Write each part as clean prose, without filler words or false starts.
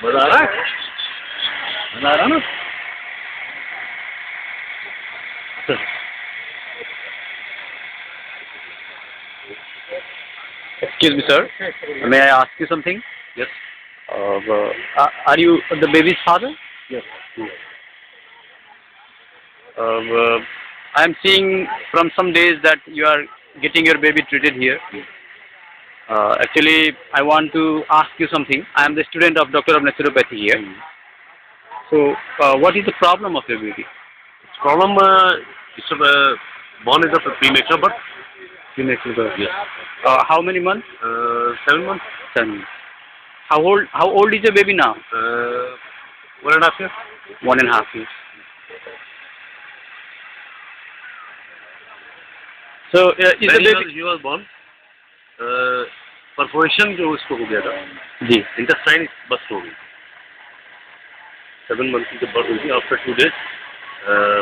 मजा आ रहा है? मजा आ रहा ना? Excuse me, sir. May I ask you something? Yes. Are you the baby's father? Yes. I am seeing from some days that you are getting your baby treated here. Actually, I want to ask you something. I am the student of Doctor of Naturopathy here. So, what is the problem of your baby? Problem is born is a premature birth. Premature birth. Yes. How many months? 7 months. 7 months. How old is your baby now? 1.5 years. 1.5 years. So, is the baby? He was born. Perforation जो उसको हो गया था जी, intestine bast हो गई। 7 month की जब birth हुई थी, आफ्टर 2 डेज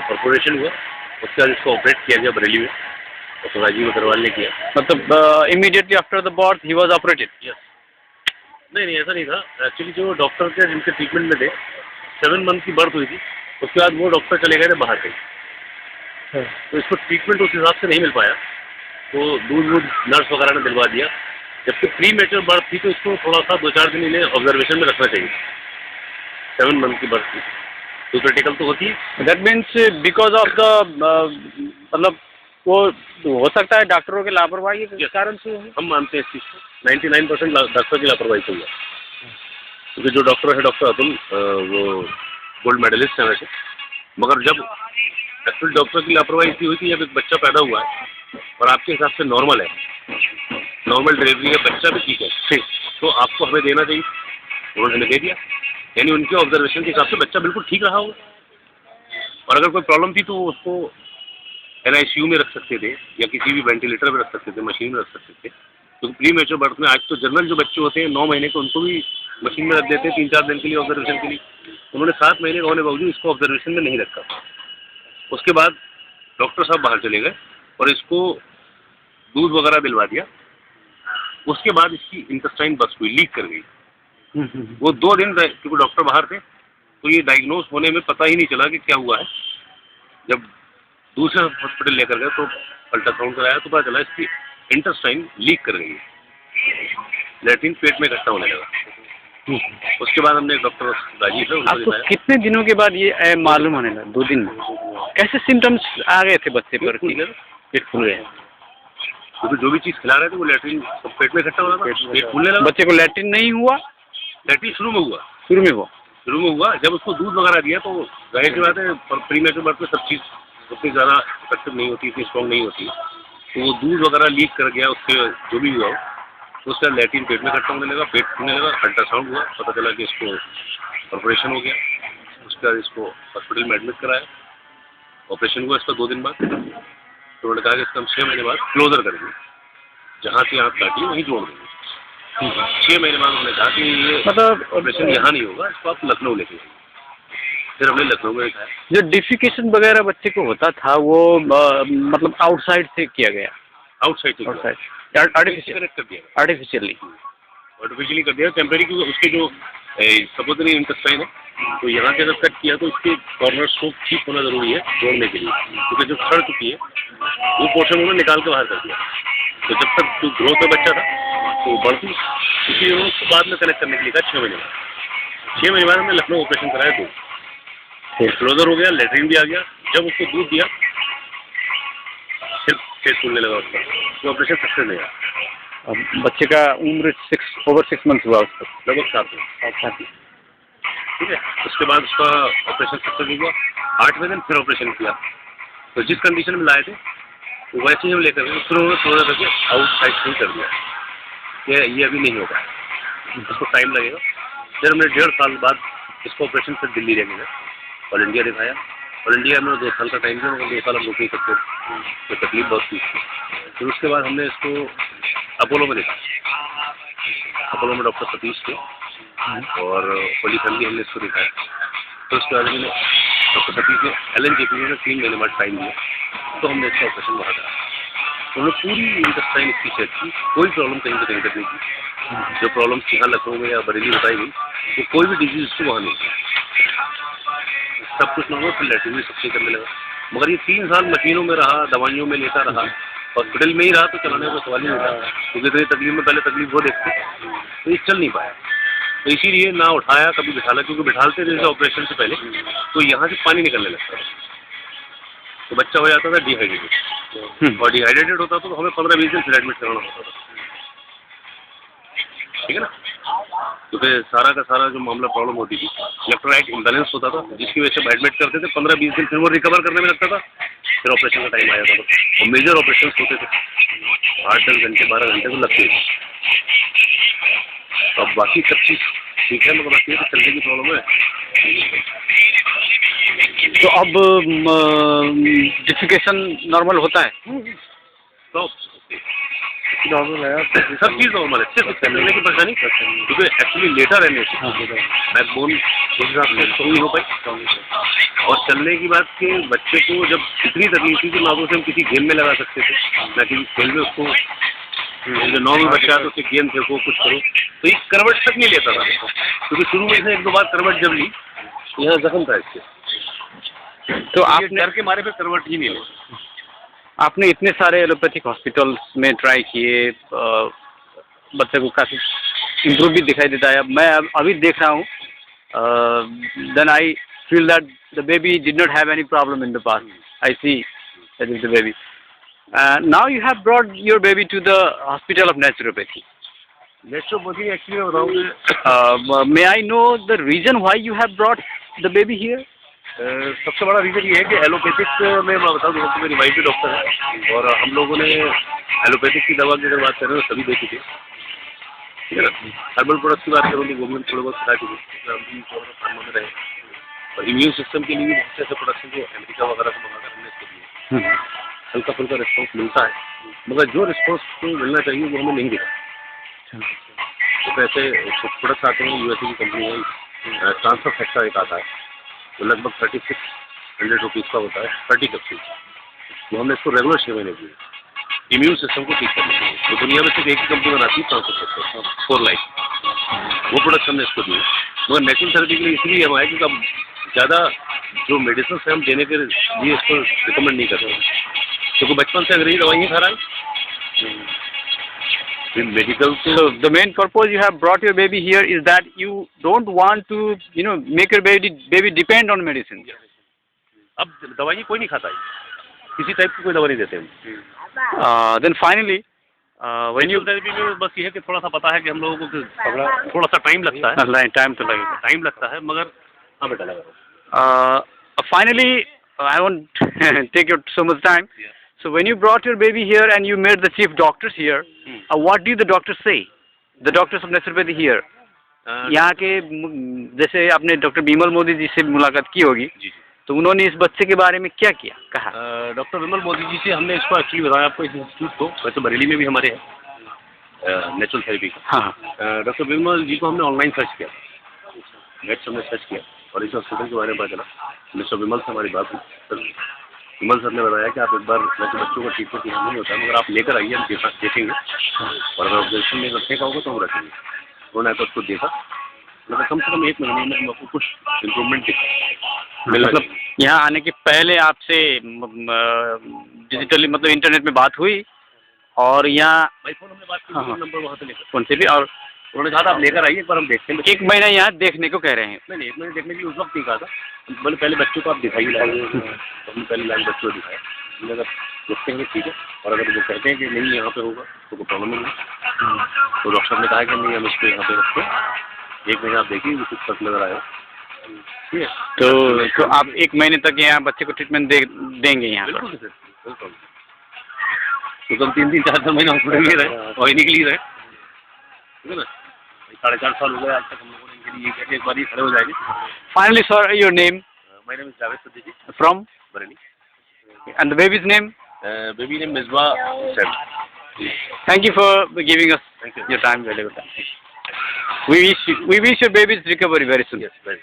परफोरेशन हुआ। उसके बाद इसको ऑपरेट किया गया बरेली में, ऑथोराइजी में करवाने ने किया। मतलब immediately after the birth he was operated? Yes. नहीं ऐसा नहीं था। एक्चुअली जो डॉक्टर थे जिनके ट्रीटमेंट में थे, 7 मंथ की बर्थ हुई थी, उसके बाद वो डॉक्टर चले गए थे बाहर कहीं। तो इसको ट्रीटमेंट उस हिसाब से नहीं मिल पाया, तो दूध नर्स वगैरह ने दिलवा दिया। जबकि प्री मेच्योर बर्थ थी तो इसको थोड़ा सा 2-4 दिन इन्हें ऑब्जर्वेशन में रखना चाहिए। 7 मंथ की बर्थ थी तो क्रिटिकल तो होती है। That means because of the मतलब वो हो सकता है डॉक्टरों की लापरवाही के कारण से। हम मानते हैं इस चीज़ को। 99% डॉक्टर की लापरवाही से हुआ, क्योंकि जो डॉक्टर है डॉक्टर अतुल, वो गोल्ड मेडलिस्ट है वैसे। मगर जब एक्चुअली डॉक्टर की लापरवाही इतनी हुई थी, जब एक बच्चा पैदा हुआ है और आपके हिसाब से नॉर्मल है, नॉर्मल डिलीवरी है, बच्चा भी ठीक है, ठीक, तो आपको हमें देना चाहिए। उन्होंने हमें दे दिया, यानी उनके ऑब्जर्वेशन के हिसाब से बच्चा बिल्कुल ठीक रहा होगा। और अगर कोई प्रॉब्लम थी तो वो उसको NICU में रख सकते थे या किसी भी वेंटिलेटर में रख सकते थे, मशीन में रख सकते थे। तो प्री मेच्योर बर्थ में आज तो जनरल जो बच्चे होते हैं 9 महीने के, उनको भी मशीन में रख देते हैं 3-4 दिन के लिए ऑब्जर्वेशन के लिए। उन्होंने 7 महीने का होने के बावजूद इसको ऑब्जर्वेशन में नहीं रखा। उसके बाद डॉक्टर साहब बाहर चले गए और इसको दूध वगैरह दिलवा दिया। उसके बाद इसकी इंटेस्टाइन बस्ट हुई, लीक कर गई। वो 2 दिन क्योंकि डॉक्टर बाहर थे, तो ये डायग्नोज होने में पता ही नहीं चला कि क्या हुआ है। जब दूसरे हॉस्पिटल लेकर गए तो अल्ट्रासाउंड कराया तो पता चला इसकी इंटेस्टाइन लीक कर गई है, लैट्रिन पेट में इकट्ठा होने लगा। उसके बाद हमने डॉक्टर राजीव है उनको दिखाया। कितने दिनों के बाद ये मालूम होने लगा? 2 दिन में? कैसे सिम्टम्स आ गए थे बच्चे पर? पेट फूल गया, क्योंकि जो भी चीज़ खिला रहे थे वो लैट्रिन पेट में इकट्ठा हो रहा था, पेट फूलने लगा। बच्चे को लैट्रिन नहीं हुआ? लैट्रिन शुरू में हुआ। शुरू में हुआ जब उसको दूध वगैरह दिया, तो जाहिर सी बात है प्री मेच्योर बर्थ में सब चीज़ उतनी ज़्यादा इफेक्टिव नहीं होती, इतनी स्ट्रॉन्ग नहीं होती। तो वो दूध वगैरह लीक कर गया, उससे जो भी हुआ तो उसका लैट्रिन पेट में इकट्ठा होने लगा, पेट फूलने लगा। अल्ट्रासाउंड हुआ, पता चला कि इसको ऑपरेशन हो गया। उसके बाद इसको हॉस्पिटल में एडमिट कराया, ऑपरेशन हुआ इसका 2 दिन बाद। तो उन्होंने कहा कि इसका हम 6 महीने बाद क्लोजर करेंगे, जहाँ से आँख काटी वहीं जोड़ देंगे। 6 महीने बाद उन्होंने कहा कि ये मतलब ऑपरेशन यहाँ नहीं होगा, इसको आप लखनऊ लेके जाइए। फिर हमने लखनऊ में दिखाया। जो डिफिकेशन वगैरह बच्चे को होता था वो मतलब आउटसाइड से किया गया? आउटसाइड आर्टिफिशियली कर दिया, टेम्परेरी, क्योंकि उसके जो सपोजरी इंटेस्टाइन है, तो यहाँ से अगर कट किया तो इसके कॉर्नर्स को ठीक होना जरूरी है जोड़ने के लिए, क्योंकि जो सड़ चुकी है वो पोर्शन उन्होंने निकाल के बाहर कर दिया। तो जब तक जो ग्रोथ में बच्चा था तो बढ़ती, इसलिए उन्होंने उसको बाद में कनेक्ट करने के लिए कहा 6 महीने बाद। 6 महीने बाद हमने लखनऊ ऑपरेशन कराया, तो क्लोजर हो गया, लेटरिन भी आ गया। जब उसको दूध दिया फिर पेट फूलने लगा उसका, तो ऑपरेशन सक्सेस नहीं आया। अब बच्चे का उम्र ओवर 6 मंथ हुआ उसको, लगभग 7 साल। ठीक है, उसके बाद उसका ऑपरेशन सक्सेस हुआ। 8वें दिन फिर ऑपरेशन किया, तो जिस कंडीशन में लाए थे तो वैसे ही हम लेकर गए। फिर उन्होंने थोड़ा करके आउटसाइड से ही कर दिया, ये अभी नहीं होगा, इसको टाइम लगेगा। फिर हमने 1.5 साल बाद इसको ऑपरेशन फिर दिल्ली लेके गए, ऑल इंडिया दिखाया। ऑल इंडिया में 2 साल का टाइम दिया, मगर 2 साल हम रुक नहीं सकते, तो तकलीफ बहुत थी। फिर उसके बाद हमने इसको अपोलो में देखा, अपोलो में डॉक्टर सतीश थे और होली फैमिली हमने इसको दिखाया। तो उसके बाद मैंने डॉक्टर सतीश ने LNJP में 3 महीने बाद टाइम दिया, तो हमने इसका ऑपरेशन वहाँ करा। तो उन्होंने पूरी इंटेस्टाइन इसकी चेक की, कोई प्रॉब्लम कहीं पर कहीं नहीं की। जो प्रॉब्लम यहाँ लखनऊ में या बरेली बताई गई, तो कोई भी डिजीज उसको वहाँ नहीं थी, सब कुछ नॉर्मल। फिर लैट्रिन भी सबसे करने लगा। मगर ये 3 साल मशीनों में रहा, दवाइयों में लेता रहा, हॉस्पिटल में ही रहा, तो चलाने का सवाल ही नहीं था, क्योंकि तो ये तकलीफ में पहले तकलीफ वो देखते, तो ये चल नहीं पाया। तो इसीलिए ना उठाया, कभी बिठाला, क्योंकि बिठालते थे ऑपरेशन से पहले तो यहाँ से पानी निकलने लगता था, तो बच्चा हो जाता था डिहाइड्रेटेड, और डिहाइड्रेटेड होता था तो हमें 15-20 दिन फिर एडमिट कराना होता था। ठीक है ना, तो फिर सारा का सारा जो मामला प्रॉब्लम होती थी, इलेक्ट्रोलाइट इम्बैलेंस होता था, जिसकी वजह से एडमिट करते थे, 15-20 दिन फिर वो रिकवर करने में लगता था, फिर ऑपरेशन का टाइम आ जाता था। और मेजर ऑपरेशन होते थे 8-10 घंटे 12 घंटे तो लगते थे। अब बाकी सब चीज़ ठीक है, मगर बाकी तो चलने की प्रॉब्लम है। तो अब डिफिकेशन नॉर्मल होता है? तो नॉर्मल है, सब चीज़ नॉर्मल है, सिर्फ चलने की परेशानी, क्योंकि एक्चुअली लेटा रहने से बैकबोन उस हिसाब से स्ट्रॉन्ग नहीं हो पाई। और चलने की बात कि बच्चे को जब इतनी तकलीफ थी कि ना तो उसे हम किसी गेम में लगा सकते थे, ना किसी खेल में उसको, जो नॉर्मल बच्चा है तो उसे गेम फेंको, कुछ करो, तो ये करवट तक नहीं लेता था, क्योंकि शुरू में इसने 1-2 बार करवट जब ली, यहाँ जख्म था इसके, तो आपने डर के मारे पे करवट ही नहीं ली। आपने इतने सारे एलोपैथिक हॉस्पिटल्स में ट्राई किए, बच्चे को काफ़ी इम्प्रूव भी दिखाई देता है। मैं अभी देख रहा हूँ, then I feel that the baby did not have any problem in the past. I see that is the baby. Now you have brought your baby to the hospital of naturopathy. Naturopathy actually मैं बताऊँ, may I know the reason why you have brought the baby here? सबसे बड़ा reason ये है कि allopathic में मैं बताऊँ, तो मेरी वाइफ भी डॉक्टर है, और हम लोगों ने एलोपैथिक की दवा की अगर बात करें तो सभी देखी थी। ठीक है ना, हर्बल प्रोडक्ट्स की बात करूँ तो वो भी थोड़े बहुत सिखा चुके, हम भी थोड़ा फार्मा में रहे, और इम्यून सिस्टम के लिए भी बहुत से ऐसे प्रोडक्ट्स जो अमेरिका वगैरह से मंगाकर हमने इसको दिए, हल्का फुल्का रिस्पॉन्स मिलता है, मगर जो रिस्पॉन्स मिलना चाहिए वो हमें नहीं दिखा। तो ऐसे प्रोडक्ट्स आते हैं, USA की कंपनी है, ट्रांसफर फैक्टर एक आता है, तो लगभग 3600 रुपीज़ का होता है 30 कैप्सूल। तो हमने इसको रेगुलर 6 महीने दिए, इम्यून सिस्टम को ठीक करने के लिए। तो दुनिया में सिर्फ एक ही कंपनी बनाती है ट्रांसफर फैक्टर, 4 लाइफ, वो प्रोडक्ट हमने इसको दिए। मगर नेचुरल थेरेपी के लिए इसलिए हम आए क्योंकि अब ज़्यादा जो मेडिसिन है हम देने के लिए इसको रिकमेंड नहीं करते, क्योंकि बचपन से अंग्रेजी दवाइयाँ खा रहा है। Medical. So the main purpose you have brought your baby here is that you don't want to, make your baby depend on medicine. अब दवाई कोई नहीं खाता है, किसी टाइप की कोई दवा नहीं देते हम। Then finally, when you therapy में बस ये है कि थोड़ा सा पता है कि हम लोगों को थोड़ा सा टाइम लगता है, टाइम लगता है, मगर हाँ बेटा लगा। Finally, I won't take your so much time. Yeah. So when you brought your baby here and you met the chief doctors here, what did the doctors say? The doctors of naturopathy here. यहाँ के जैसे आपने doctor Bimal Modi ji से मुलाकात की होगी, तो उन्होंने इस बच्चे के बारे में क्या किया कहा? डॉक्टर बिमल मोदी जी से हमने इसको एक्चुअली बताया आपको, इस इंस्टीट्यूट को, वैसे बरेली में भी हमारे हैं नेचुरल थेरेपी का। हाँ, डॉक्टर बिमल जी को हमने ऑनलाइन सर्च किया, नेट से हमने सर्च किया, और इस हॉस्पिटल के बारे में पता चला। मिस्टर बिमल से हमारी बात हुई, विमल सर ने बताया कि आप एक बार वैसे बच्चों को ट्रीटमेंट नहीं होता, मगर आप लेकर आइए, हम देखेंगे, और अगर ऑब्जर्वेशन में रखने का होगा तो हम रखेंगे। उन्होंने आकर उसको देखा, मतलब कम से कम 1 महीने में हम आपको कुछ इम्प्रूवमेंट दिखा। मतलब यहाँ आने के पहले आपसे डिजिटली, मतलब इंटरनेट में बात हुई? और यहाँ भाई फोन हमने बात की, हाँ, हाँ। नंबर वहाँ से लेकर, कौन से भी, और उन्होंने कहा था आप लेकर आइए, एक बार हम देखते हैं। 1 महीना यहाँ देखने को कह रहे हैं। नहीं, एक महीने देखने के लिए उस वक्त नहीं कहा था, बोले पहले बच्चों को आप दिखाइए लाइव, तो हमने पहले लाइव बच्चों को दिखाया। हमने अगर देखते हैं ठीक है, और अगर वो कहते हैं कि नहीं यहाँ पे होगा तो कोई प्रॉब्लम नहीं है, तो डॉक्टर ने कहा कि नहीं हम इसको यहाँ पे रखते हैं, 1 महीना आप देखिए कुछ फर्क नजर आएगा, ठीक है। तो आप 1 महीने तक यहाँ बच्चे को ट्रीटमेंट देंगे यहाँ पर? बिल्कुल सर, बिल्कुल। तो हम 3-3, 4-4 महीना हॉस्पिटल में रहे और निकल ही रहे, ठीक है ना। 4.5 साल हो गए आज तक हम लोगों ने इनके लिए कहते एक बार ही खड़े हो जाएंगे। Finally sir, your name? My name is Javed Siddiqui, from Bareilly, and the babies name? Baby name Misbah Hussain. Thank you for giving us Thank you. your time, valuable time. We wish your baby's recovery very soon. Yes, very.